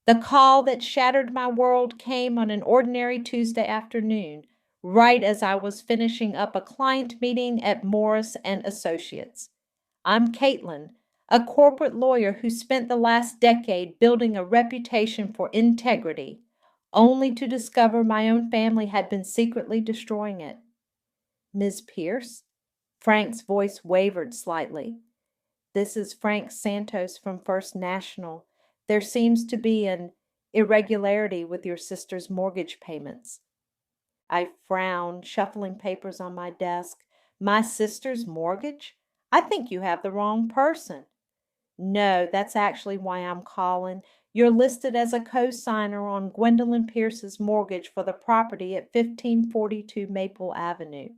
The call that shattered my world came on an ordinary Tuesday afternoon, right as I was finishing up a client meeting at Morris and Associates. I'm Caitlin, a corporate lawyer who spent the last decade building a reputation for integrity, only to discover my own family had been secretly destroying it. Ms. Pierce? Frank's voice wavered slightly. This is Frank Santos from First National. There seems to be an irregularity with your sister's mortgage payments. I frowned, shuffling papers on my desk. My sister's mortgage? I think you have the wrong person. No, that's actually why I'm calling. You're listed as a co-signer on Gwendolyn Pierce's mortgage for the property at 1542 Maple Avenue.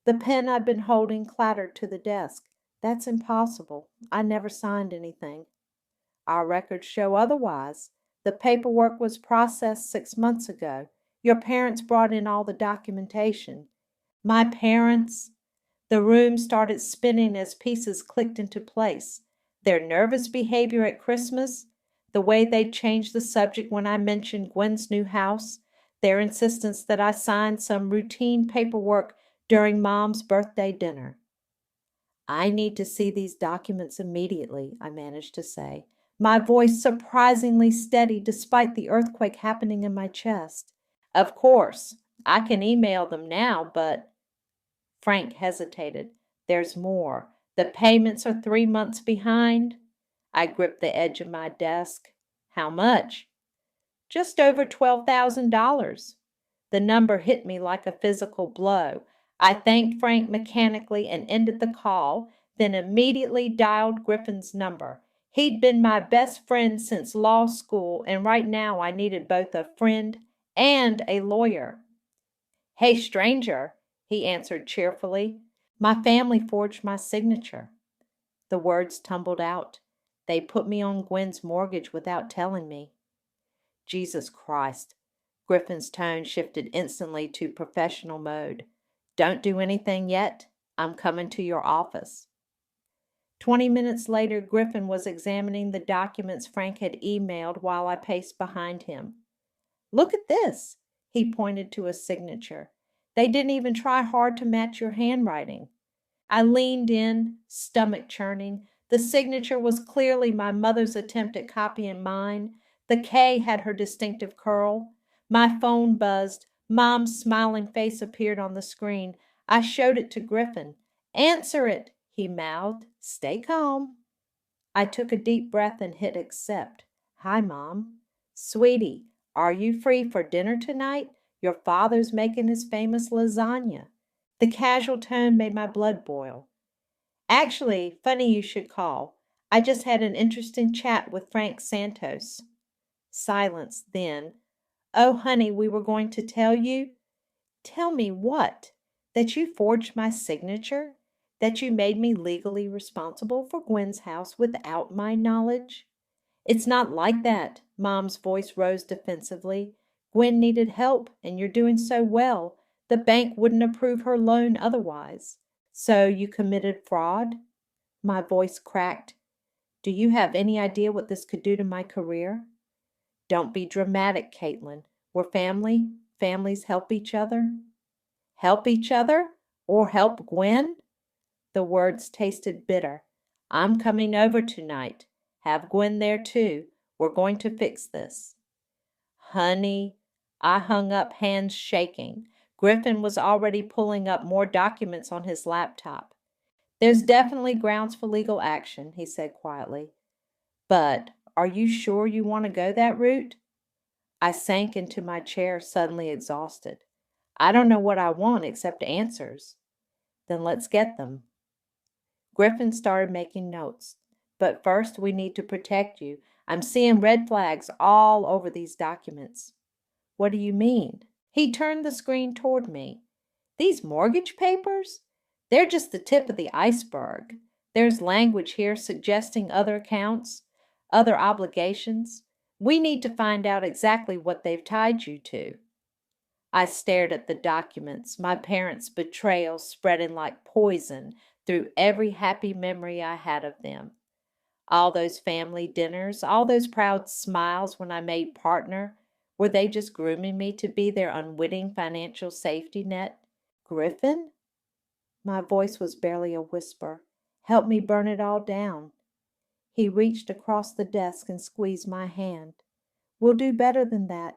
The pen I'd been holding clattered to the desk. That's impossible. I never signed anything. Our records show otherwise. The paperwork was processed 6 months ago. Your parents brought in all the documentation. My parents? The room started spinning as pieces clicked into place. Their nervous behavior at Christmas, the way they'd changed the subject when I mentioned Gwen's new house, their insistence that I sign some routine paperwork during Mom's birthday dinner. I need to see these documents immediately, I managed to say, my voice surprisingly steady despite the earthquake happening in my chest. Of course, I can email them now, but... Frank hesitated. There's more. The payments are 3 months behind. I gripped the edge of my desk. How much? Just over $12,000. The number hit me like a physical blow. I thanked Frank mechanically and ended the call, then immediately dialed Griffin's number. He'd been my best friend since law school, and right now I needed both a friend and a lawyer. Hey, stranger, he answered cheerfully. My family forged my signature. The words tumbled out. They put me on Gwen's mortgage without telling me. Jesus Christ. Griffin's tone shifted instantly to professional mode. Don't do anything yet. I'm coming to your office. 20 minutes later, Griffin was examining the documents Frank had emailed while I paced behind him. Look at this. He pointed to a signature. They didn't even try hard to match your handwriting. I leaned in, stomach churning. The signature was clearly my mother's attempt at copying mine. The K had her distinctive curl. My phone buzzed. Mom's smiling face appeared on the screen. I showed it to Griffin. Answer it, he mouthed. Stay calm. I took a deep breath and hit accept. Hi, Mom. Sweetie, are you free for dinner tonight? Your father's making his famous lasagna. The casual tone made my blood boil. Actually, funny you should call. I just had an interesting chat with Frank Santos. Silence, then. Oh, honey, we were going to tell you. Tell me what? That you forged my signature? That you made me legally responsible for Gwen's house without my knowledge? It's not like that. Mom's voice rose defensively. Gwen needed help, and you're doing so well. The bank wouldn't approve her loan otherwise. So you committed fraud? My voice cracked. Do you have any idea what this could do to my career? Don't be dramatic, Caitlin. We're family. Families help each other. Help each other? Or help Gwen? The words tasted bitter. I'm coming over tonight. Have Gwen there too. We're going to fix this. Honey, I hung up, hands shaking. Griffin was already pulling up more documents on his laptop. There's definitely grounds for legal action, he said quietly. But are you sure you want to go that route? I sank into my chair, suddenly exhausted. I don't know what I want except answers. Then let's get them. Griffin started making notes. But first we need to protect you. I'm seeing red flags all over these documents. What do you mean? He turned the screen toward me. These mortgage papers? They're just the tip of the iceberg. There's language here suggesting other accounts, other obligations. We need to find out exactly what they've tied you to. I stared at the documents, my parents' betrayal spreading like poison through every happy memory I had of them. All those family dinners, all those proud smiles when I made partner, were they just grooming me to be their unwitting financial safety net? Griffin? My voice was barely a whisper. Help me burn it all down. He reached across the desk and squeezed my hand. We'll do better than that.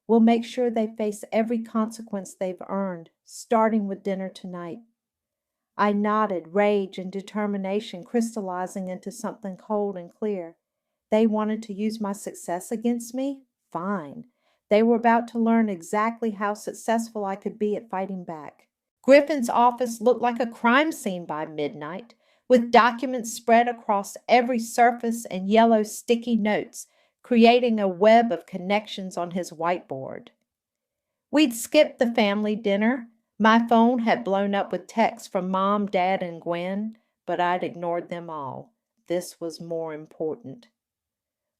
We'll make sure they face every consequence they've earned, starting with dinner tonight. I nodded, rage and determination crystallizing into something cold and clear. They wanted to use my success against me? Fine. They were about to learn exactly how successful I could be at fighting back. Griffin's office looked like a crime scene by midnight, with documents spread across every surface and yellow sticky notes, creating a web of connections on his whiteboard. We'd skipped the family dinner. My phone had blown up with texts from Mom, Dad, and Gwen, but I'd ignored them all. This was more important.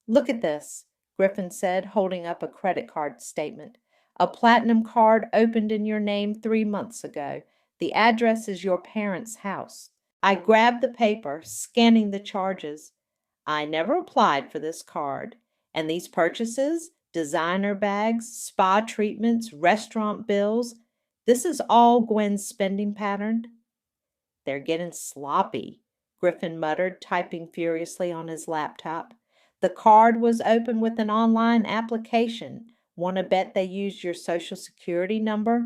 Look at this, Griffin said, holding up a credit card statement. A platinum card opened in your name 3 months ago. The address is your parents' house. I grabbed the paper, scanning the charges. I never applied for this card. And these purchases, designer bags, spa treatments, restaurant bills, this is all Gwen's spending pattern. They're getting sloppy, Griffin muttered, typing furiously on his laptop. The card was open with an online application. Want to bet they used your social security number?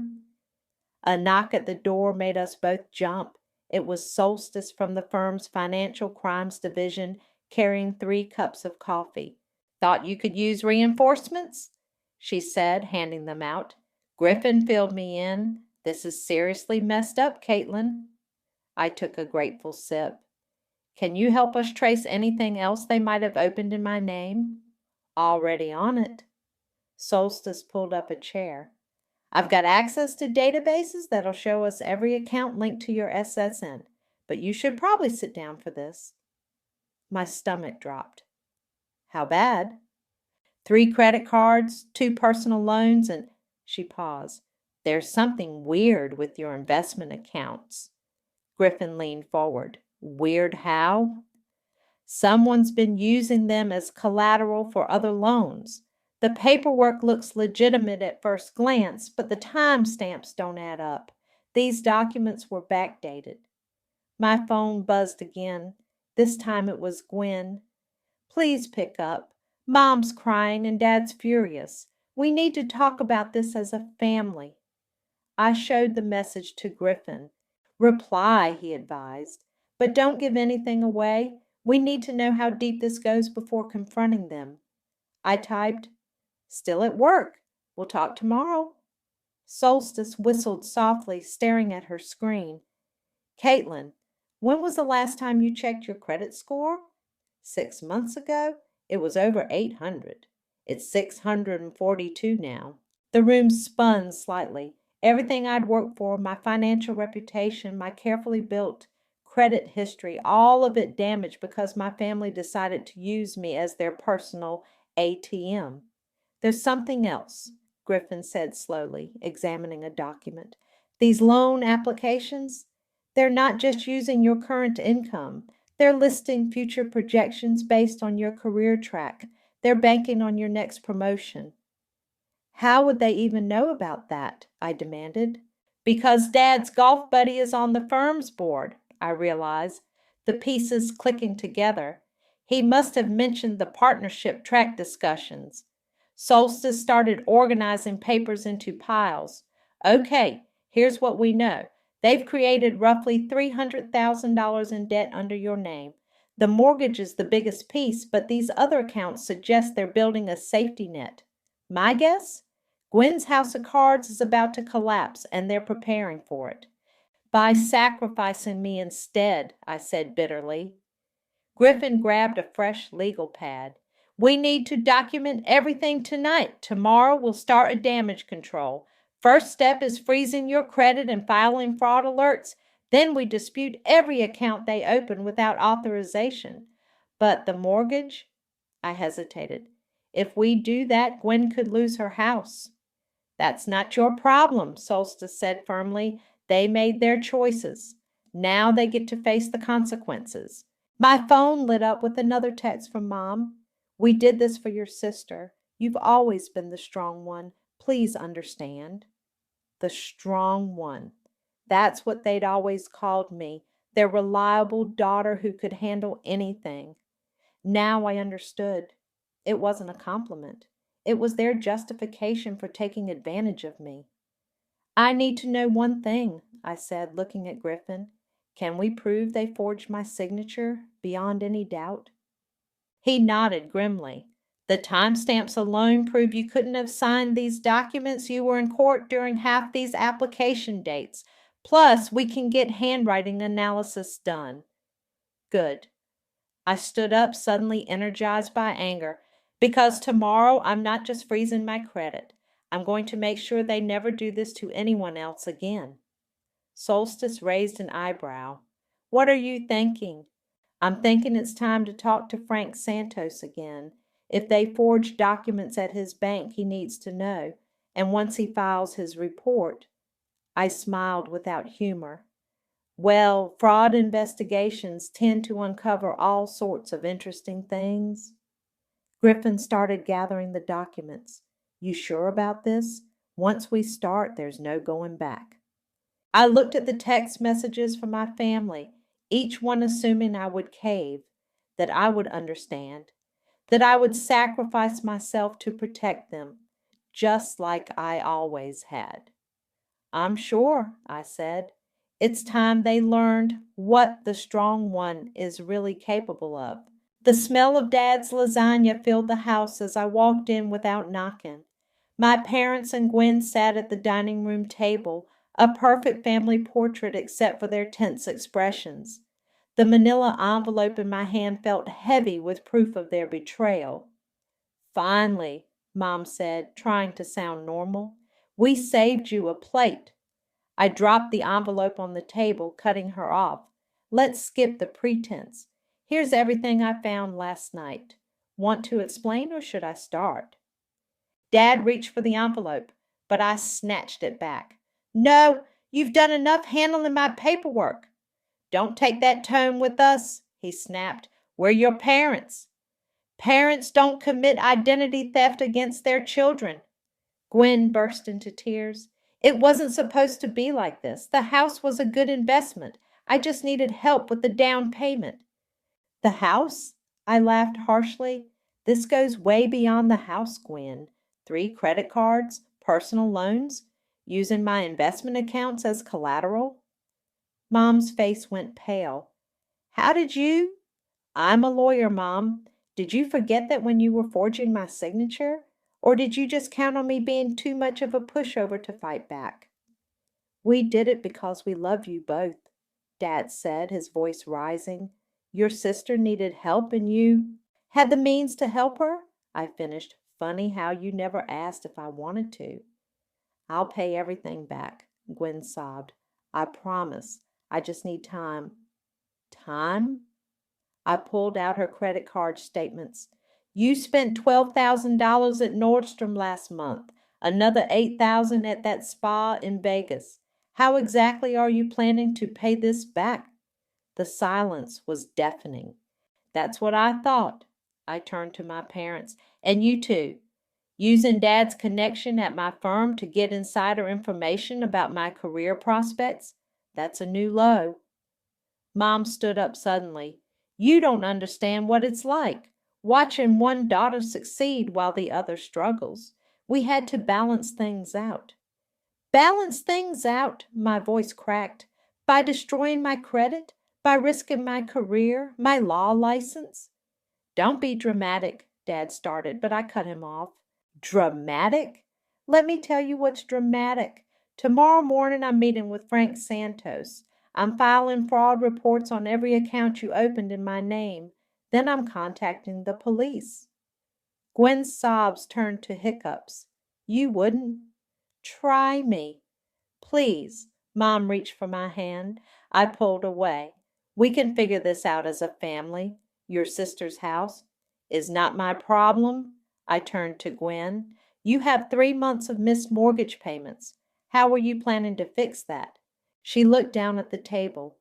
A knock at the door made us both jump. It was Solstice from the firm's financial crimes division, carrying 3 cups of coffee. Thought you could use reinforcements? She said, handing them out. Griffin filled me in. This is seriously messed up, Caitlin. I took a grateful sip. Can you help us trace anything else they might have opened in my name? Already on it. Solstice pulled up a chair. I've got access to databases that'll show us every account linked to your SSN, but you should probably sit down for this. My stomach dropped. How bad? 3 credit cards, 2 personal loans, and she paused. There's something weird with your investment accounts. Griffin leaned forward. Weird how? Someone's been using them as collateral for other loans. The paperwork looks legitimate at first glance, but the timestamps don't add up. These documents were backdated. My phone buzzed again. This time it was Gwen. Please pick up. Mom's crying and Dad's furious. We need to talk about this as a family. I showed the message to Griffin. Reply, he advised, but don't give anything away. We need to know how deep this goes before confronting them. I typed, still at work. We'll talk tomorrow. Solstice whistled softly, staring at her screen. Caitlin, when was the last time you checked your credit score? 6 months ago? It was over 800. It's 642 now. The room spun slightly. Everything I'd worked for, my financial reputation, my carefully built credit history, all of it damaged because my family decided to use me as their personal ATM. There's something else, Griffin said slowly, examining a document. These loan applications, they're not just using your current income. They're listing future projections based on your career track. They're banking on your next promotion. How would they even know about that? I demanded. Because Dad's golf buddy is on the firm's board, I realized, the pieces clicking together. He must have mentioned the partnership track discussions. Solstice started organizing papers into piles. Okay, here's what we know. They've created roughly $300,000 in debt under your name. The mortgage is the biggest piece, but these other accounts suggest they're building a safety net. My guess? Gwen's house of cards is about to collapse, and they're preparing for it. By sacrificing me instead, I said bitterly. Griffin grabbed a fresh legal pad. We need to document everything tonight. Tomorrow we'll start a damage control. First step is freezing your credit and filing fraud alerts. Then we dispute every account they open without authorization. But the mortgage? I hesitated. If we do that, Gwen could lose her house. That's not your problem, Solstice said firmly. They made their choices. Now they get to face the consequences. My phone lit up with another text from Mom. We did this for your sister. You've always been the strong one. Please understand. The strong one. That's what they'd always called me, their reliable daughter who could handle anything. Now I understood. It wasn't a compliment. It was their justification for taking advantage of me. I need to know one thing, I said, looking at Griffin. Can we prove they forged my signature beyond any doubt? He nodded grimly. The timestamps alone prove you couldn't have signed these documents. You were in court during half these application dates. Plus, we can get handwriting analysis done. Good. I stood up, suddenly energized by anger, because tomorrow I'm not just freezing my credit. I'm going to make sure they never do this to anyone else again. Solstice raised an eyebrow. What are you thinking? I'm thinking it's time to talk to Frank Santos again. If they forged documents at his bank, he needs to know. And once he files his report, I smiled without humor. Well, fraud investigations tend to uncover all sorts of interesting things. Griffin started gathering the documents. You sure about this? Once we start, there's no going back. I looked at the text messages from my family, each one assuming I would cave, that I would understand, that I would sacrifice myself to protect them, just like I always had. I'm sure, I said. It's time they learned what the strong one is really capable of. The smell of Dad's lasagna filled the house as I walked in without knocking. My parents and Gwen sat at the dining room table, a perfect family portrait except for their tense expressions. The manila envelope in my hand felt heavy with proof of their betrayal. Finally, Mom said, trying to sound normal, we saved you a plate. I dropped the envelope on the table, cutting her off. Let's skip the pretense. Here's everything I found last night. Want to explain or should I start? Dad reached for the envelope, but I snatched it back. No, you've done enough handling my paperwork. Don't take that tone with us, he snapped. We're your parents. Parents don't commit identity theft against their children. Gwen burst into tears. It wasn't supposed to be like this. The house was a good investment. I just needed help with the down payment. The house? I laughed harshly. This goes way beyond the house, Gwen. 3 credit cards, personal loans, using my investment accounts as collateral. Mom's face went pale. How did you? I'm a lawyer, Mom. Did you forget that when you were forging my signature? Or did you just count on me being too much of a pushover to fight back? We did it because we love you both, Dad said, his voice rising. Your sister needed help and you had the means to help her? I finished. Funny how you never asked if I wanted to. I'll pay everything back, Gwen sobbed. I promise. I just need time. Time? I pulled out her credit card statements. You spent $12,000 at Nordstrom last month, another $8,000 at that spa in Vegas. How exactly are you planning to pay this back? The silence was deafening. That's what I thought. I turned to my parents. And you too. Using Dad's connection at my firm to get insider information about my career prospects? That's a new low. Mom stood up suddenly. You don't understand what it's like, watching one daughter succeed while the other struggles. We had to balance things out. Balance things out, my voice cracked, by destroying my credit, by risking my career, my law license. Don't be dramatic, Dad started, but I cut him off. Dramatic? Let me tell you what's dramatic. Tomorrow morning I'm meeting with Frank Santos. I'm filing fraud reports on every account you opened in my name. Then I'm contacting the police. Gwen's sobs turned to hiccups. You wouldn't? Try me. Please. Mom reached for my hand. I pulled away. We can figure this out as a family. Your sister's house is not my problem. I turned to Gwen. You have 3 months of missed mortgage payments. How are you planning to fix that? She looked down at the table.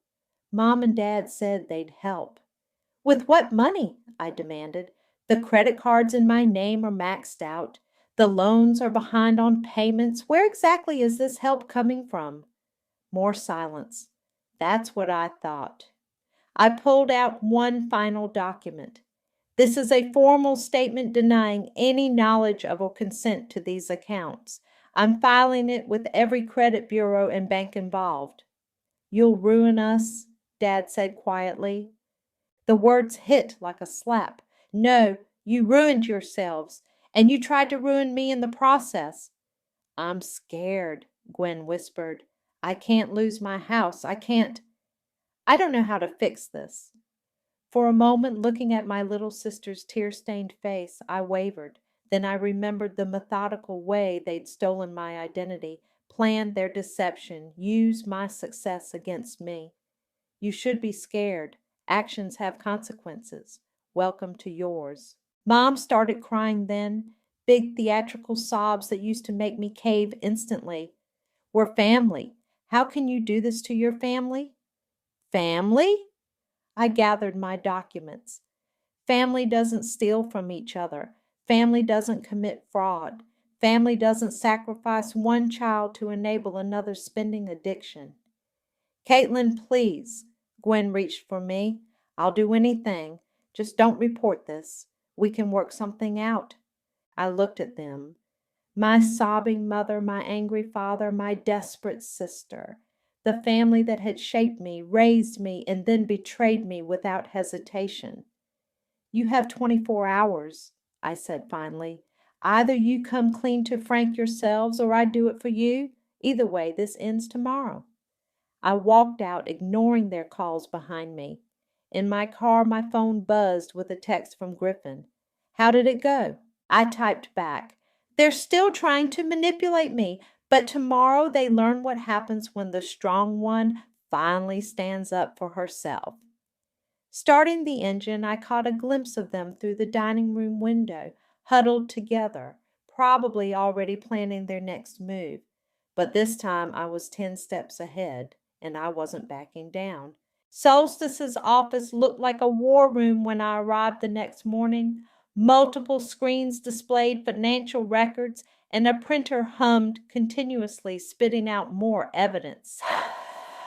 Mom and Dad said they'd help. With what money? I demanded. The credit cards in my name are maxed out. The loans are behind on payments. Where exactly is this help coming from? More silence. That's what I thought. I pulled out one final document. This is a formal statement denying any knowledge of or consent to these accounts. I'm filing it with every credit bureau and bank involved. You'll ruin us, Dad said quietly. The words hit like a slap. No, you ruined yourselves, and you tried to ruin me in the process. I'm scared, Gwen whispered. I can't lose my house. I don't know how to fix this. For a moment, looking at my little sister's tear-stained face, I wavered. Then I remembered the methodical way they'd stolen my identity, planned their deception, used my success against me. You should be scared. Actions have consequences. Welcome to yours. Mom started crying then, big theatrical sobs that used to make me cave instantly. We're family. How can you do this to your family? Family? I gathered my documents. Family doesn't steal from each other. Family doesn't commit fraud. Family doesn't sacrifice one child to enable another's spending addiction. Caitlin, please. Gwen reached for me. I'll do anything. Just don't report this. We can work something out. I looked at them. My sobbing mother, my angry father, my desperate sister. The family that had shaped me, raised me, and then betrayed me without hesitation. You have 24 hours, I said finally. Either you come clean to Frank yourselves or I do it for you. Either way, this ends tomorrow. I walked out, ignoring their calls behind me. In my car, my phone buzzed with a text from Griffin. How did it go? I typed back. They're still trying to manipulate me, but tomorrow they learn what happens when the strong one finally stands up for herself. Starting the engine, I caught a glimpse of them through the dining room window, huddled together, probably already planning their next move. But this time I was 10 steps ahead, and I wasn't backing down. Solstice's office looked like a war room when I arrived the next morning. Multiple screens displayed financial records, and a printer hummed continuously, spitting out more evidence.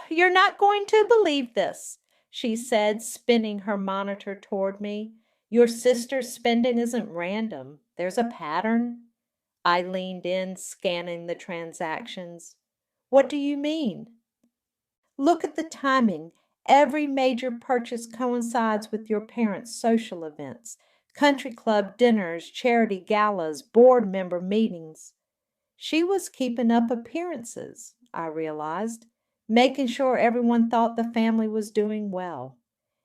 You're not going to believe this, she said, spinning her monitor toward me. Your sister's spending isn't random. There's a pattern. I leaned in, scanning the transactions. What do you mean? Look at the timing. Every major purchase coincides with your parents' social events, country club dinners, charity galas, board member meetings. She was keeping up appearances, I realized, making sure everyone thought the family was doing well.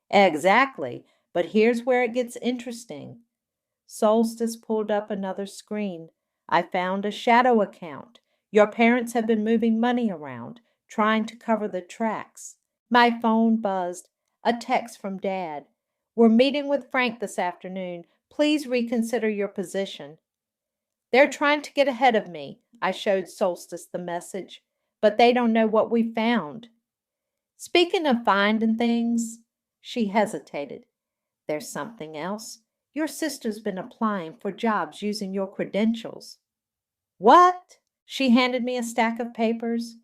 Exactly, but here's where it gets interesting. Solstice pulled up another screen. I found a shadow account. Your parents have been moving money around, trying to cover the tracks. My phone buzzed. A text from Dad. We're meeting with Frank this afternoon. Please reconsider your position. They're trying to get ahead of me. I showed Solstice the message. But they don't know what we found. Speaking of finding things, she hesitated. There's something else. Your sister's been applying for jobs using your credentials. What? She handed me a stack of papers.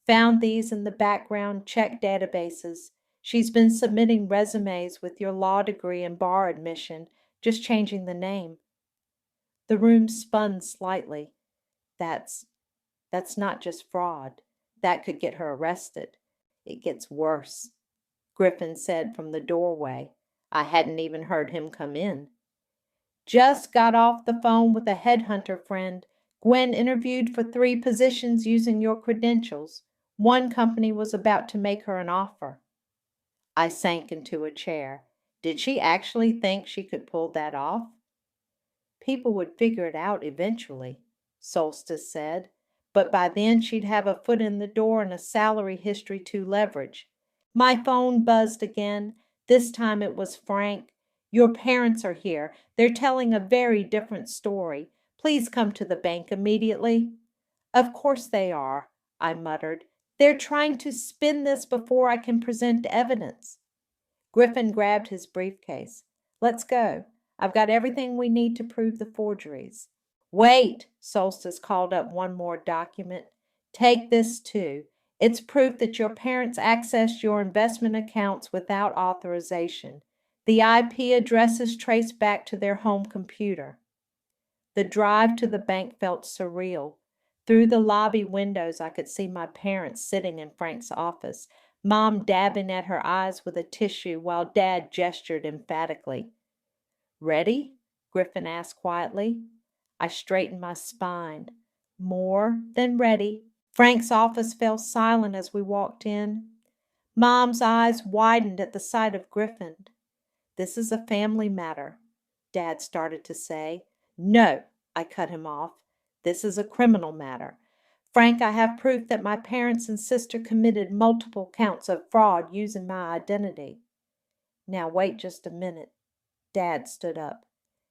Found these in the background check databases. She's been submitting resumes with your law degree and bar admission, just changing the name. The room spun slightly. That's not just fraud. That could get her arrested. It gets worse, Griffin said from the doorway. I hadn't even heard him come in. Just got off the phone with a headhunter friend. Gwen interviewed for 3 positions using your credentials. One company was about to make her an offer. I sank into a chair. Did she actually think she could pull that off? People would figure it out eventually, Solstice said. But by then she'd have a foot in the door and a salary history to leverage. My phone buzzed again. This time it was Frank. Your parents are here. They're telling a very different story. Please come to the bank immediately. Of course they are, I muttered. They're trying to spin this before I can present evidence. Griffin grabbed his briefcase. Let's go. I've got everything we need to prove the forgeries. Wait, Solstice called up one more document. Take this too. It's proof that your parents accessed your investment accounts without authorization. The IP address is traced back to their home computer. The drive to the bank felt surreal. Through the lobby windows, I could see my parents sitting in Frank's office, Mom dabbing at her eyes with a tissue while Dad gestured emphatically. Ready? Griffin asked quietly. I straightened my spine. More than ready. Frank's office fell silent as we walked in. Mom's eyes widened at the sight of Griffin. This is a family matter, Dad started to say. No, I cut him off. This is a criminal matter. Frank, I have proof that my parents and sister committed multiple counts of fraud using my identity. Now wait just a minute. Dad stood up.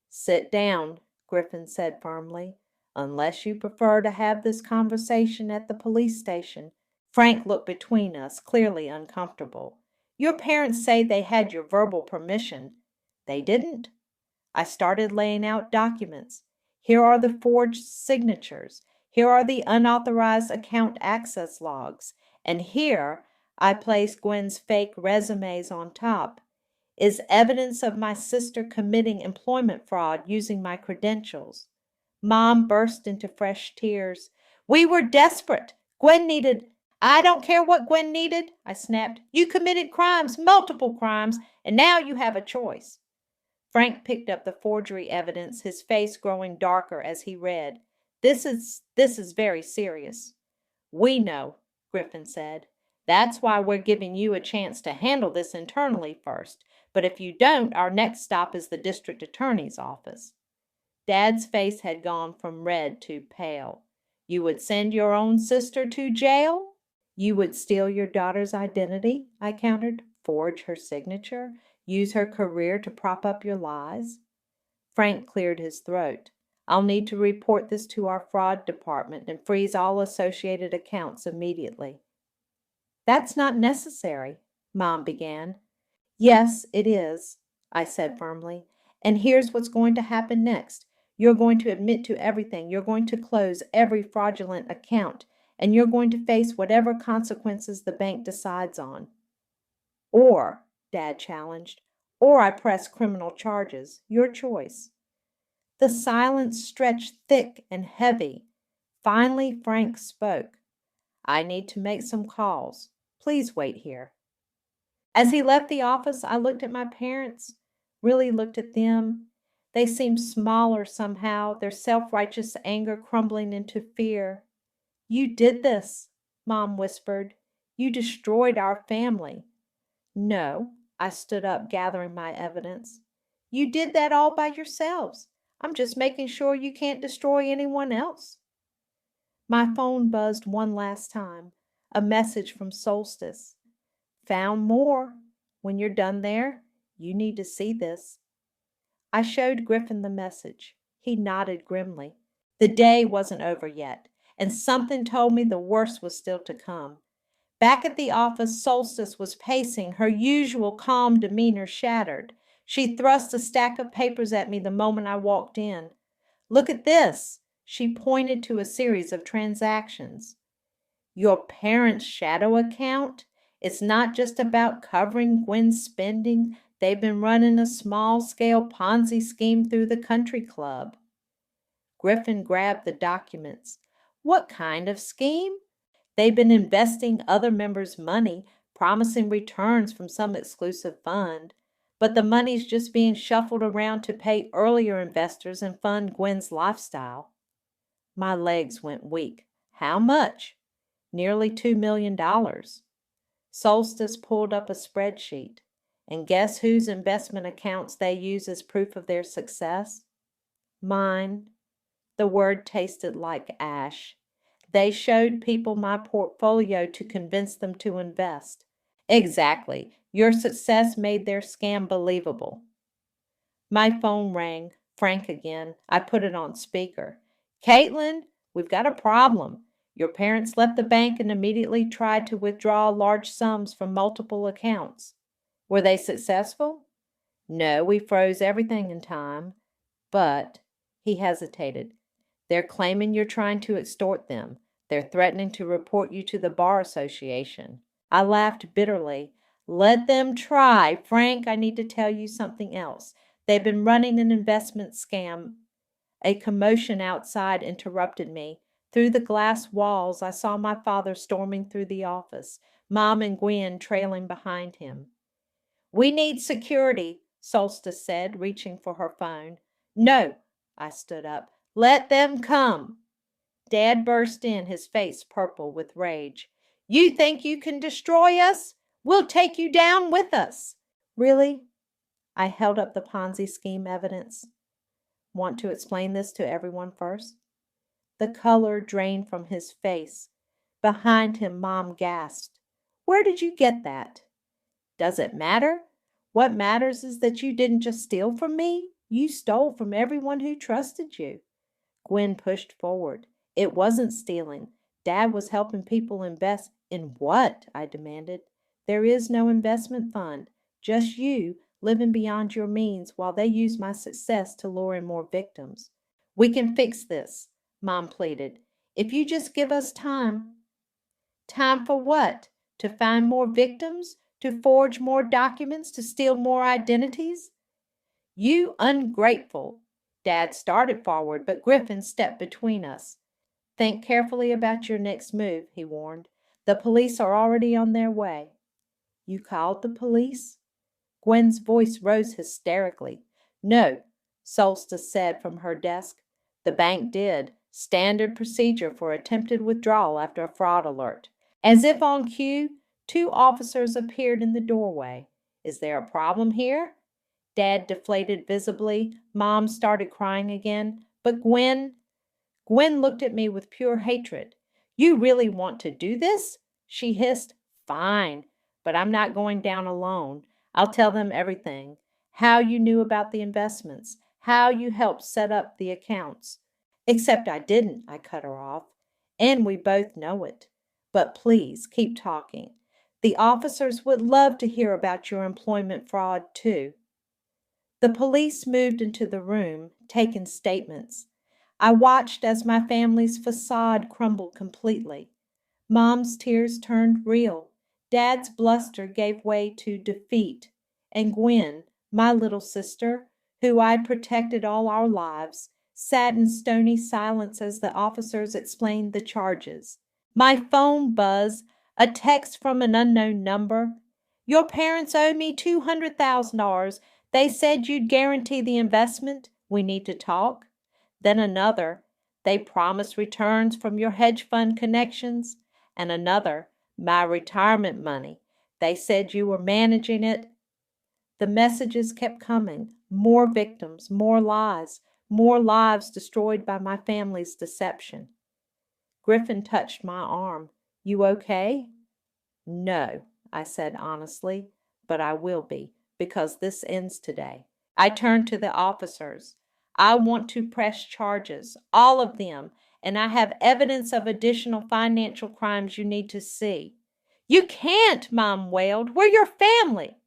Sit down, Griffin said firmly. Unless you prefer to have this conversation at the police station. Frank looked between us, clearly uncomfortable. Your parents say they had your verbal permission. They didn't. I started laying out documents. Here are the forged signatures. Here are the unauthorized account access logs. And here I placed Gwen's fake resumes on top. Is evidence of my sister committing employment fraud using my credentials. Mom burst into fresh tears. We were desperate. Gwen needed. I don't care what Gwen needed, I snapped. You committed crimes, multiple crimes, and now you have a choice. Frank picked up the forgery evidence, his face growing darker as he read. This is very serious. We know, Griffin said. That's why we're giving you a chance to handle this internally first. But if you don't, our next stop is the district attorney's office. Dad's face had gone from red to pale. You would send your own sister to jail? You would steal your daughter's identity, I countered, forge her signature, use her career to prop up your lies. Frank cleared his throat. I'll need to report this to our fraud department and freeze all associated accounts immediately. That's not necessary, Mom began. Yes, it is, I said firmly. And here's what's going to happen next. You're going to admit to everything. You're going to close every fraudulent account, and you're going to face whatever consequences the bank decides on. Or, Dad challenged, or I press criminal charges. Your choice. The silence stretched thick and heavy. Finally, Frank spoke. I need to make some calls. Please wait here. As he left the office, I looked at my parents, really looked at them. They seemed smaller somehow, their self-righteous anger crumbling into fear. You did this, Mom whispered. You destroyed our family. No, I stood up, gathering my evidence. You did that all by yourselves. I'm just making sure you can't destroy anyone else. My phone buzzed one last time. A message from Solstice. Found more. When you're done there, you need to see this. I showed Griffin the message. He nodded grimly. The day wasn't over yet, and something told me the worst was still to come. Back at the office, Solstice was pacing, her usual calm demeanor shattered. She thrust a stack of papers at me the moment I walked in. Look at this. She pointed to a series of transactions. Your parents' shadow account? It's not just about covering Gwen's spending. They've been running a small-scale Ponzi scheme through the country club. Griffin grabbed the documents. What kind of scheme? They've been investing other members' money, promising returns from some exclusive fund. But the money's just being shuffled around to pay earlier investors and fund Gwen's lifestyle. My legs went weak. How much? Nearly $2 million. Solstice pulled up a spreadsheet. And guess whose investment accounts they use as proof of their success? Mine. The word tasted like ash. They showed people my portfolio to convince them to invest. Exactly. Your success made their scam believable. My phone rang. Frank again. I put it on speaker. Caitlin, we've got a problem. Your parents left the bank and immediately tried to withdraw large sums from multiple accounts. Were they successful? No, we froze everything in time. But, he hesitated, they're claiming you're trying to extort them. They're threatening to report you to the Bar Association. I laughed bitterly. Let them try. Frank, I need to tell you something else. They've been running an investment scam. A commotion outside interrupted me. Through the glass walls, I saw my father storming through the office, Mom and Gwen trailing behind him. We need security, Solstice said, reaching for her phone. No, I stood up. Let them come. Dad burst in, his face purple with rage. You think you can destroy us? We'll take you down with us. Really? I held up the Ponzi scheme evidence. Want to explain this to everyone first? The color drained from his face. Behind him, Mom gasped. Where did you get that? Does it matter? What matters is that you didn't just steal from me. You stole from everyone who trusted you. Gwen pushed forward. It wasn't stealing. Dad was helping people invest. In what? I demanded. There is no investment fund. Just you living beyond your means while they use my success to lure in more victims. We can fix this, Mom pleaded. If you just give us time. Time for what? To find more victims? To forge more documents? To steal more identities? You ungrateful. Dad started forward, but Griffin stepped between us. Think carefully about your next move, he warned. The police are already on their way. You called the police? Gwen's voice rose hysterically. No, Solstice said from her desk. The bank did. Standard procedure for attempted withdrawal after a fraud alert. As if on cue, two officers appeared in the doorway. Is there a problem here? Dad deflated visibly. Mom started crying again. But Gwen looked at me with pure hatred. You really want to do this? She hissed. Fine, but I'm not going down alone. I'll tell them everything. How you knew about the investments. How you helped set up the accounts. Except I didn't, I cut her off. And we both know it. But please, keep talking. The officers would love to hear about your employment fraud, too. The police moved into the room, taking statements. I watched as my family's facade crumbled completely. Mom's tears turned real. Dad's bluster gave way to defeat. And Gwen, my little sister, who I'd protected all our lives, sat in stony silence as the officers explained the charges. My phone buzzed, a text from an unknown number. Your parents owe me $200,000. They said you'd guarantee the investment. We need to talk. Then another. They promised returns from your hedge fund connections. And another. My retirement money. They said you were managing it. The messages kept coming. More victims, more lies, more lives destroyed by my family's deception. Griffin touched my arm. You okay? No, I said honestly, but I will be, because this ends today. I turned to the officers. I want to press charges, all of them, and I have evidence of additional financial crimes you need to see. You can't, Mom wailed. We're your family.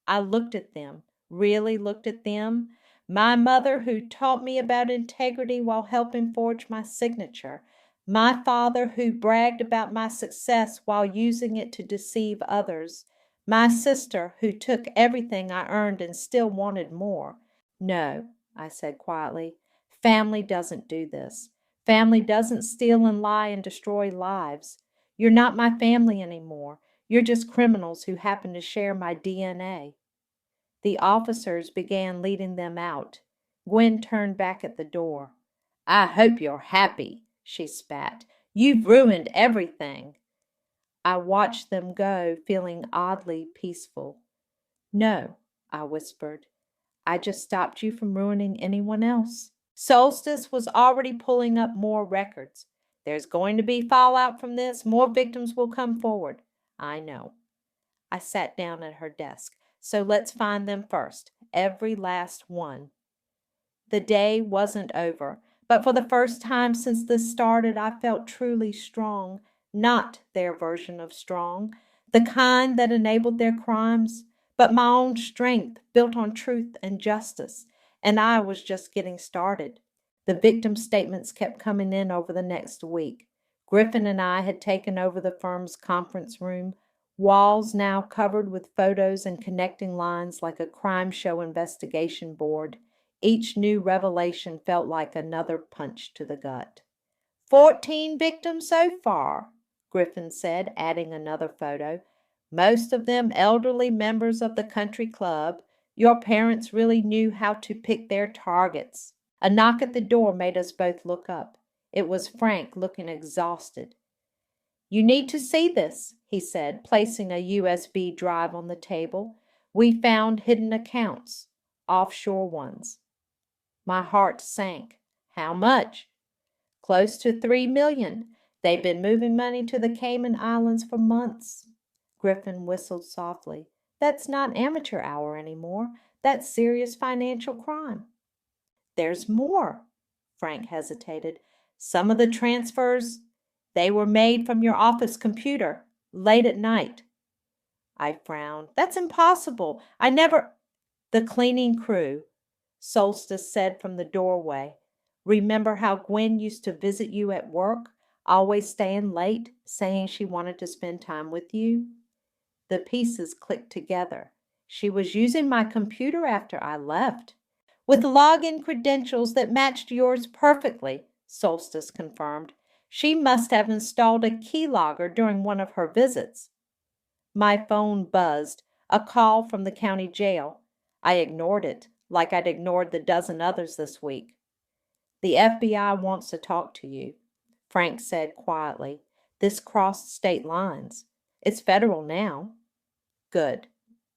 I looked at them, really looked at them. My mother, who taught me about integrity while helping forge my signature. My father, who bragged about my success while using it to deceive others. My sister, who took everything I earned and still wanted more. No, I said quietly, family doesn't do this. Family doesn't steal and lie and destroy lives. You're not my family anymore. You're just criminals who happen to share my DNA. The officers began leading them out. Gwen turned back at the door. I hope you're happy, she spat. You've ruined everything. I watched them go, feeling oddly peaceful. No, I whispered. I just stopped you from ruining anyone else. Solstice was already pulling up more records. There's going to be fallout from this. More victims will come forward. I know. I sat down at her desk. So let's find them first. Every last one. The day wasn't over, but for the first time since this started, I felt truly strong. Not their version of strong, the kind that enabled their crimes, but my own strength built on truth and justice, and I was just getting started. The victim statements kept coming in over the next week. Griffin and I had taken over the firm's conference room, walls now covered with photos and connecting lines like a crime show investigation board. Each new revelation felt like another punch to the gut. 14 victims so far, Griffin said, adding another photo. Most of them elderly members of the country club. Your parents really knew how to pick their targets. A knock at the door made us both look up. It was Frank, looking exhausted. You need to see this, he said, placing a USB drive on the table. We found hidden accounts, offshore ones. My heart sank. How much? Close to $3 million. They've been moving money to the Cayman Islands for months. Griffin whistled softly. That's not amateur hour anymore. That's serious financial crime. There's more. Frank hesitated. Some of the transfers, they were made from your office computer, late at night. I frowned. That's impossible. I never... The cleaning crew, Solstice said from the doorway. Remember how Gwen used to visit you at work, always staying late, saying she wanted to spend time with you? The pieces clicked together. She was using my computer after I left, with login credentials that matched yours perfectly, Solstice confirmed. She must have installed a keylogger during one of her visits. My phone buzzed, a call from the county jail. I ignored it, like I'd ignored the dozen others this week. The FBI wants to talk to you, Frank said quietly. This crossed state lines. It's federal now. Good.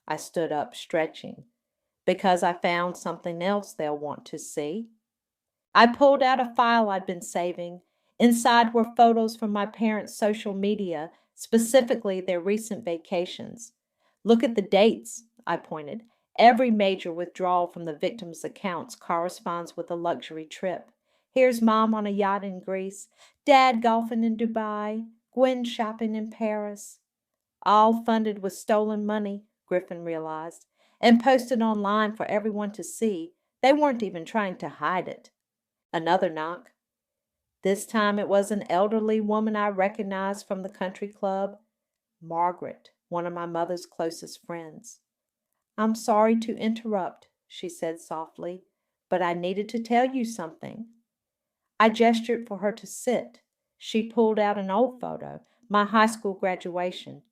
I stood up, stretching. Because I found something else they'll want to see. I pulled out a file I'd been saving. Inside were photos from my parents' social media, specifically their recent vacations. Look at the dates, I pointed. Every major withdrawal from the victims' accounts corresponds with a luxury trip. Here's Mom on a yacht in Greece, Dad golfing in Dubai, Gwen shopping in Paris. All funded with stolen money, Griffin realized, and posted online for everyone to see. They weren't even trying to hide it. Another knock. This time it was an elderly woman I recognized from the country club, Margaret, one of my mother's closest friends. I'm sorry to interrupt, she said softly, but I needed to tell you something. I gestured for her to sit. She pulled out an old photo, my high school graduation.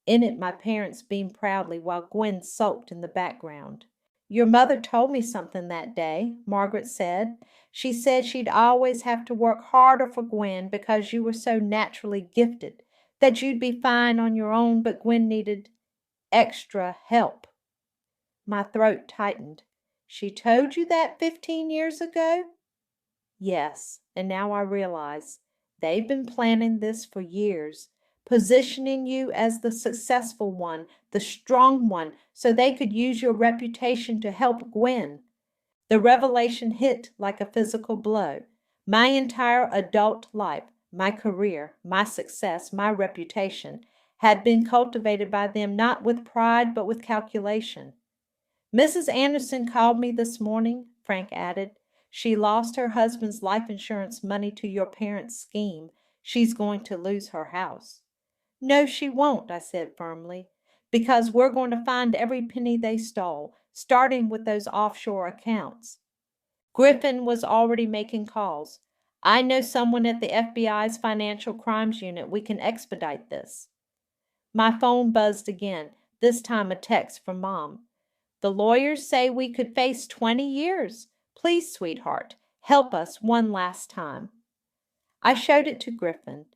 In it, my parents beamed proudly while Gwen sulked in the background. Your mother told me something that day, Margaret said. She said she'd always have to work harder for Gwen because you were so naturally gifted, that you'd be fine on your own, but Gwen needed extra help. My throat tightened. She told you that 15 years ago? Yes, and now I realize they've been planning this for years, positioning you as the successful one, the strong one, so they could use your reputation to help Gwen. The revelation hit like a physical blow. My entire adult life, my career, my success, my reputation, had been cultivated by them not with pride but with calculation. Mrs. Anderson called me this morning, Frank added. She lost her husband's life insurance money to your parents' scheme. She's going to lose her house. No, she won't, I said firmly, because we're going to find every penny they stole, starting with those offshore accounts. Griffin was already making calls. I know someone at the FBI's Financial Crimes Unit. We can expedite this. My phone buzzed again, this time a text from Mom. The lawyers say we could face 20 years. Please, sweetheart, help us one last time. I showed it to Griffin.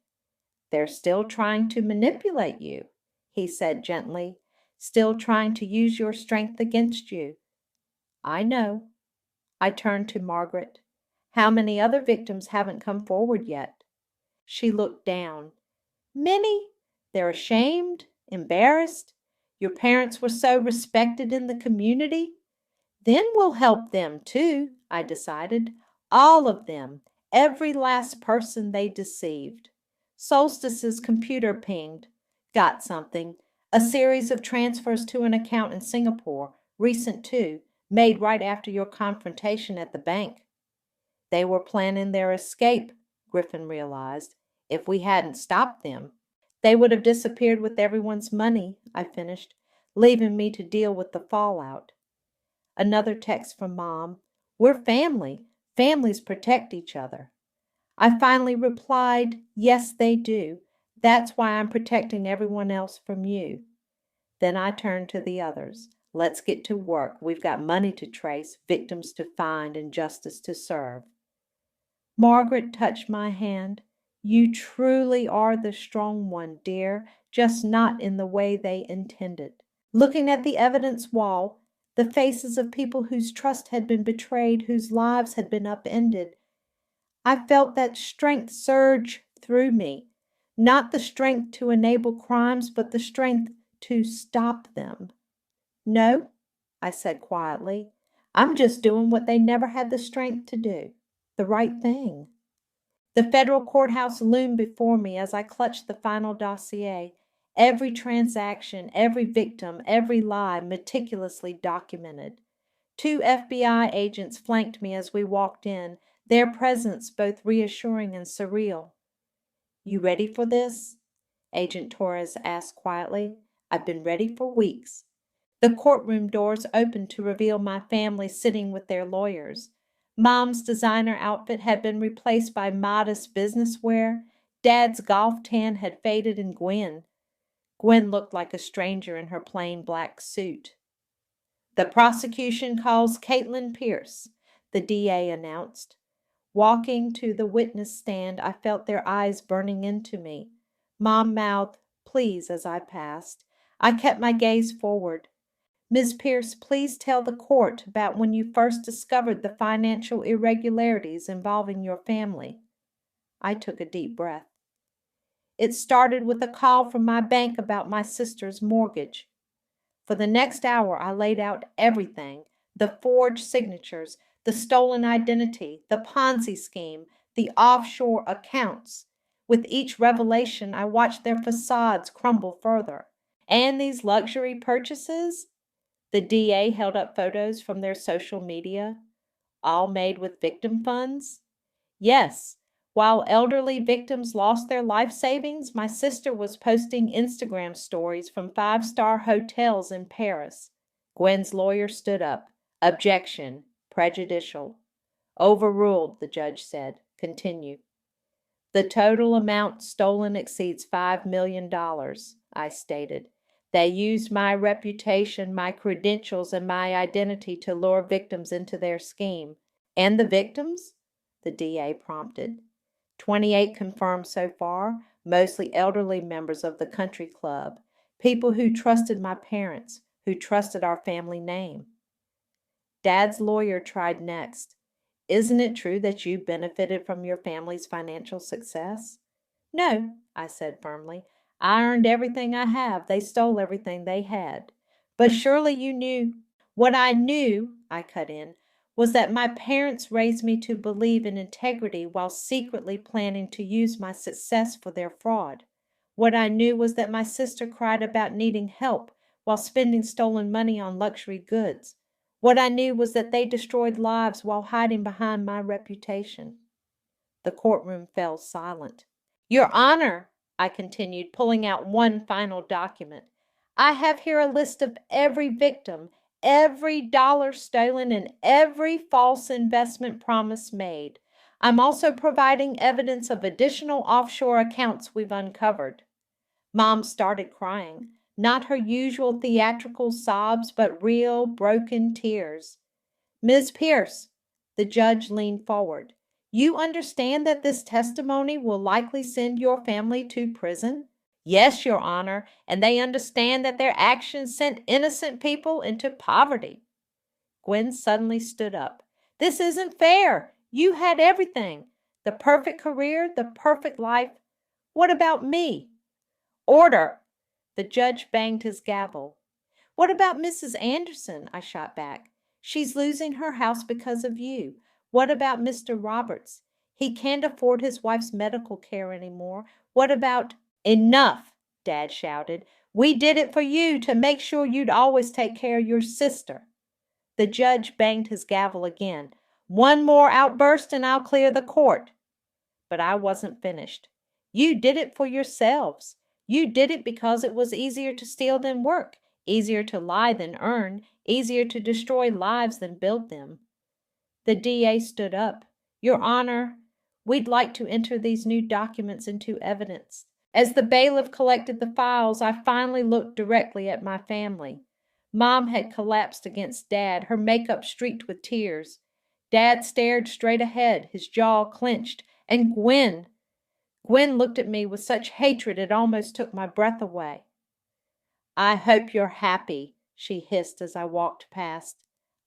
They're still trying to manipulate you, he said gently, still trying to use your strength against you. I know. I turned to Margaret. How many other victims haven't come forward yet? She looked down. Many. They're ashamed, embarrassed. Your parents were so respected in the community. Then we'll help them too, I decided. All of them, every last person they deceived. Solstice's computer pinged. Got something. A series of transfers to an account in Singapore, recent too, made right after your confrontation at the bank. They were planning their escape, Griffin realized. If we hadn't stopped them, they would have disappeared with everyone's money, I finished, leaving me to deal with the fallout. Another text from Mom. We're family. Families protect each other. I finally replied, yes, they do. That's why I'm protecting everyone else from you. Then I turned to the others. Let's get to work. We've got money to trace, victims to find, and justice to serve. Margaret touched my hand. You truly are the strong one, dear, just not in the way they intended. Looking at the evidence wall, the faces of people whose trust had been betrayed, whose lives had been upended, I felt that strength surge through me. Not the strength to enable crimes, but the strength to stop them. No, I said quietly. I'm just doing what they never had the strength to do. The right thing. The federal courthouse loomed before me as I clutched the final dossier. Every transaction, every victim, every lie meticulously documented. 2 FBI agents flanked me as we walked in, their presence both reassuring and surreal. You ready for this? Agent Torres asked quietly. I've been ready for weeks. The courtroom doors opened to reveal my family sitting with their lawyers. Mom's designer outfit had been replaced by modest business wear. Dad's golf tan had faded in Gwen. Gwen looked like a stranger in her plain black suit. The prosecution calls Caitlin Pierce, the DA announced. Walking to the witness stand, I felt their eyes burning into me. Mom mouthed, please, as I passed. I kept my gaze forward. Ms. Pierce, please tell the court about when you first discovered the financial irregularities involving your family. I took a deep breath. It started with a call from my bank about my sister's mortgage. For the next hour, I laid out everything, the forged signatures, the stolen identity, the Ponzi scheme, the offshore accounts. With each revelation, I watched their facades crumble further. And these luxury purchases? The DA held up photos from their social media, all made with victim funds. Yes, while elderly victims lost their life savings, my sister was posting Instagram stories from 5-star hotels in Paris. Gwen's lawyer stood up. Objection. Prejudicial. Overruled, the judge said. Continue. The total amount stolen exceeds $5 million, I stated. They used my reputation, my credentials, and my identity to lure victims into their scheme. And the victims? The DA prompted. 28 confirmed so far, mostly elderly members of the country club, people who trusted my parents, who trusted our family name. Dad's lawyer tried next. Isn't it true that you benefited from your family's financial success? No, I said firmly. I earned everything I have. They stole everything they had. But surely you knew. What I knew, I cut in, was that my parents raised me to believe in integrity while secretly planning to use my success for their fraud. What I knew was that my sister cried about needing help while spending stolen money on luxury goods. What I knew was that they destroyed lives while hiding behind my reputation. The courtroom fell silent. Your Honor, I continued, pulling out one final document, I have here a list of every victim, every dollar stolen, and every false investment promise made. I'm also providing evidence of additional offshore accounts we've uncovered. Mom started crying, not her usual theatrical sobs, but real, broken tears. Ms. Pierce, the judge leaned forward. You understand that this testimony will likely send your family to prison? Yes, Your Honor, and they understand that their actions sent innocent people into poverty. Gwen suddenly stood up. This isn't fair. You had everything. The perfect career, the perfect life. What about me? Order! The judge banged his gavel. What about Mrs. Anderson? I shot back. She's losing her house because of you. What about Mr. Roberts? He can't afford his wife's medical care anymore. What about— Enough, Dad shouted. We did it for you to make sure you'd always take care of your sister." The judge banged his gavel again. "One more outburst and I'll clear the court." But I wasn't finished. "You did it for yourselves. You did it because it was easier to steal than work, easier to lie than earn, easier to destroy lives than build them." The DA stood up. "Your Honor, we'd like to enter these new documents into evidence." As the bailiff collected the files, I finally looked directly at my family. Mom had collapsed against Dad, her makeup streaked with tears. Dad stared straight ahead, his jaw clenched. And Gwen looked at me with such hatred it almost took my breath away. "I hope you're happy," she hissed as I walked past.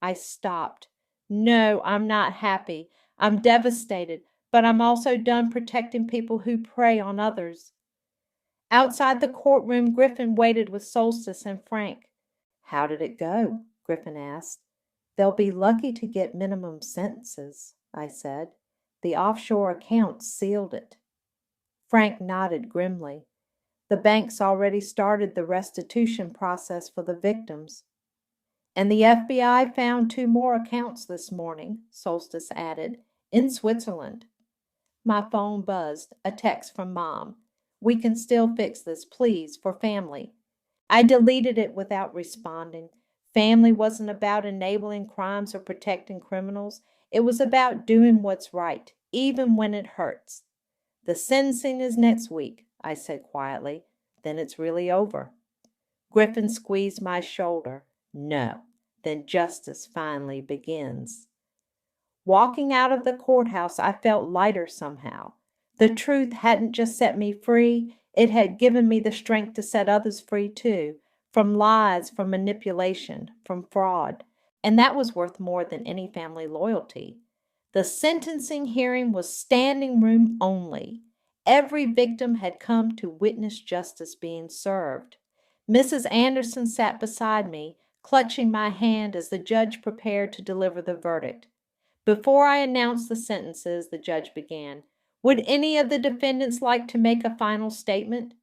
I stopped. "No, I'm not happy. I'm devastated, but I'm also done protecting people who prey on others." Outside the courtroom, Griffin waited with Solstice and Frank. "How did it go?" Griffin asked. "They'll be lucky to get minimum sentences," I said. "The offshore accounts sealed it." Frank nodded grimly. "The bank's already started the restitution process for the victims." "And the FBI found 2 more accounts this morning," Solstice added, "in Switzerland." My phone buzzed, a text from Mom. "We can still fix this, please, for family." I deleted it without responding. Family wasn't about enabling crimes or protecting criminals. It was about doing what's right, even when it hurts. "The sentencing is next week," I said quietly. "Then it's really over." Griffin squeezed my shoulder. "No, then justice finally begins." Walking out of the courthouse, I felt lighter somehow. The truth hadn't just set me free, it had given me the strength to set others free too, from lies, from manipulation, from fraud. And that was worth more than any family loyalty. The sentencing hearing was standing room only. Every victim had come to witness justice being served. Mrs. Anderson sat beside me, clutching my hand as the judge prepared to deliver the verdict. "Before I announce the sentences," the judge began, "would any of the defendants like to make a final statement?"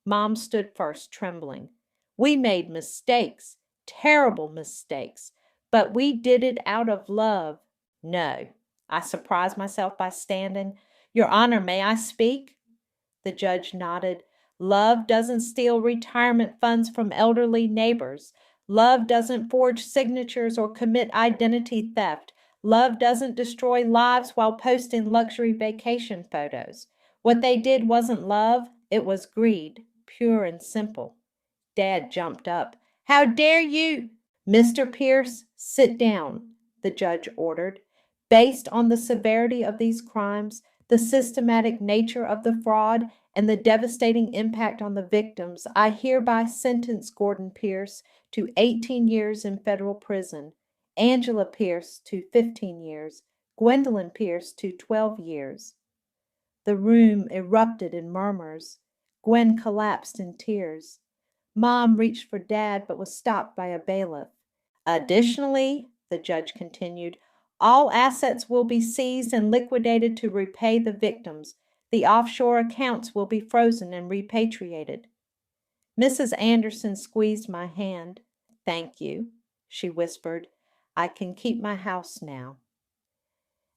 Mom stood first, trembling. "We made mistakes, terrible mistakes, but we did it out of love." "No." I surprised myself by standing. "Your Honor, may I speak?" The judge nodded. "Love doesn't steal retirement funds from elderly neighbors. Love doesn't forge signatures or commit identity theft. Love doesn't destroy lives while posting luxury vacation photos. What they did wasn't love, it was greed, pure and simple." Dad jumped up. "How dare you—" "Mr. Pierce, sit down," the judge ordered. "Based on the severity of these crimes, the systematic nature of the fraud, and the devastating impact on the victims, I hereby sentence Gordon Pierce to 18 years in federal prison, Angela Pierce to 15 years, Gwendolyn Pierce to 12 years. The room erupted in murmurs. Gwen collapsed in tears. Mom reached for Dad but was stopped by a bailiff. "Additionally," the judge continued, "all assets will be seized and liquidated to repay the victims. The offshore accounts will be frozen and repatriated." Mrs. Anderson squeezed my hand. "Thank you," she whispered. "I can keep my house now."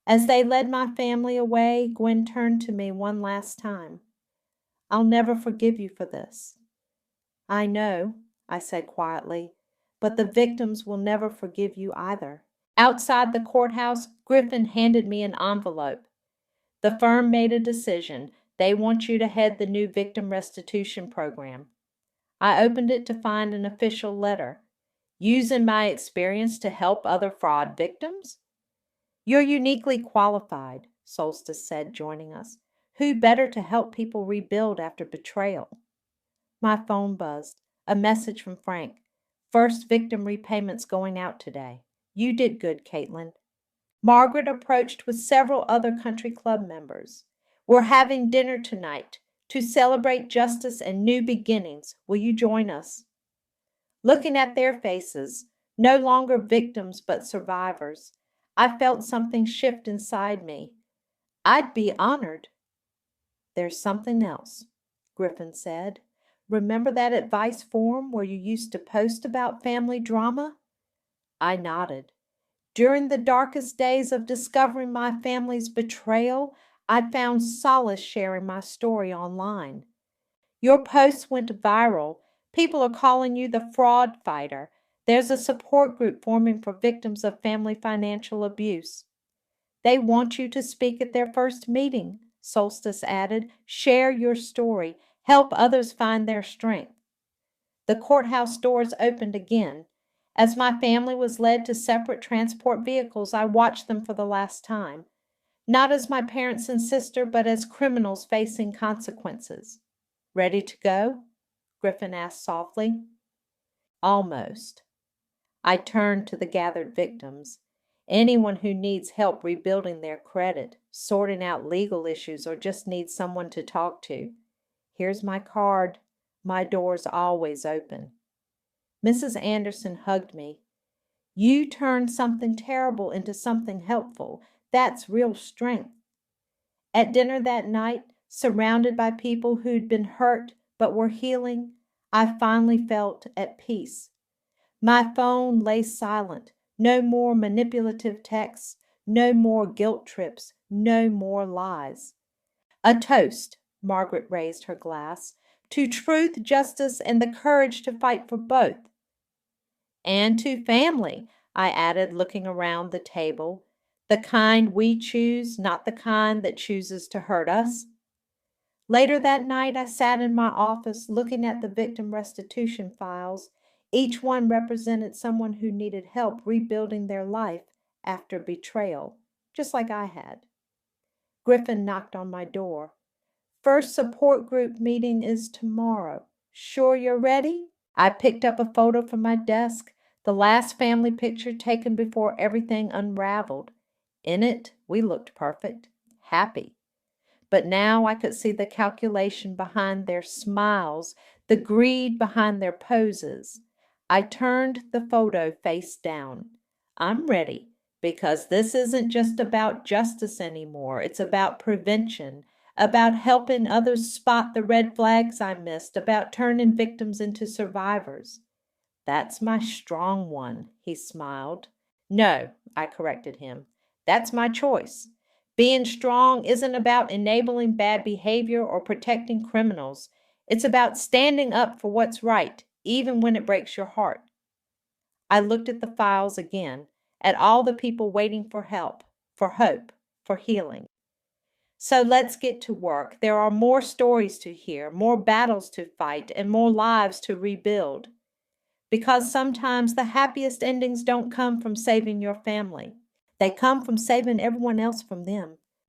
As they led my family away, Gwen turned to me one last time. "I'll never forgive you for this." "I know," I said quietly, "but the victims will never forgive you either." Outside the courthouse, Griffin handed me an envelope. "The firm made a decision. They want you to head the new victim restitution program." I opened it to find an official letter. "Using my experience to help other fraud victims?" "You're uniquely qualified," Solstice said, joining us. "Who better to help people rebuild after betrayal?" My phone buzzed. A message from Frank. "First victim repayments going out today. You did good, Caitlin." Margaret approached with several other country club members. "We're having dinner tonight to celebrate justice and new beginnings. Will you join us?" Looking at their faces, no longer victims but survivors, I felt something shift inside me. "I'd be honored." "There's something else," Griffin said. Remember that advice forum where you used to post about family drama? I nodded. During the darkest days of discovering my family's betrayal, I found solace sharing my story online. Your post went viral. People are calling you the fraud fighter. There's a support group forming for victims of family financial abuse. They want you to speak at their first meeting, Solstice added. Share your story. Help others find their strength. The courthouse doors opened again. As my family was led to separate transport vehicles, I watched them for the last time. Not as my parents and sister, but as criminals facing consequences. Ready to go? Griffin asked softly. Almost. I turned to the gathered victims. Anyone who needs help rebuilding their credit, sorting out legal issues, or just needs someone to talk to. Here's my card. My door's always open. Mrs. Anderson hugged me. You turned something terrible into something helpful. That's real strength. At dinner that night, surrounded by people who'd been hurt but were healing, I finally felt at peace. My phone lay silent. No more manipulative texts, no more guilt trips, no more lies. A toast, Margaret raised her glass, to truth, justice, and the courage to fight for both. And to family, I added, looking around the table. The kind we choose, not the kind that chooses to hurt us. Later that night, I sat in my office looking at the victim restitution files. Each one represented someone who needed help rebuilding their life after betrayal, just like I had. Griffin knocked on my door. First support group meeting is tomorrow. Sure you're ready? I picked up a photo from my desk, the last family picture taken before everything unraveled. In it, we looked perfect, happy. But now I could see the calculation behind their smiles, the greed behind their poses. I turned the photo face down. I'm ready, because this isn't just about justice anymore. It's about prevention, about helping others spot the red flags I missed, about turning victims into survivors. That's my strong one, he smiled. No, I corrected him. That's my choice. Being strong isn't about enabling bad behavior or protecting criminals. It's about standing up for what's right, even when it breaks your heart. I looked at the files again, at all the people waiting for help, for hope, for healing. So let's get to work. There are more stories to hear, more battles to fight, and more lives to rebuild. Because sometimes the happiest endings don't come from saving your family. They come from saving everyone else from them.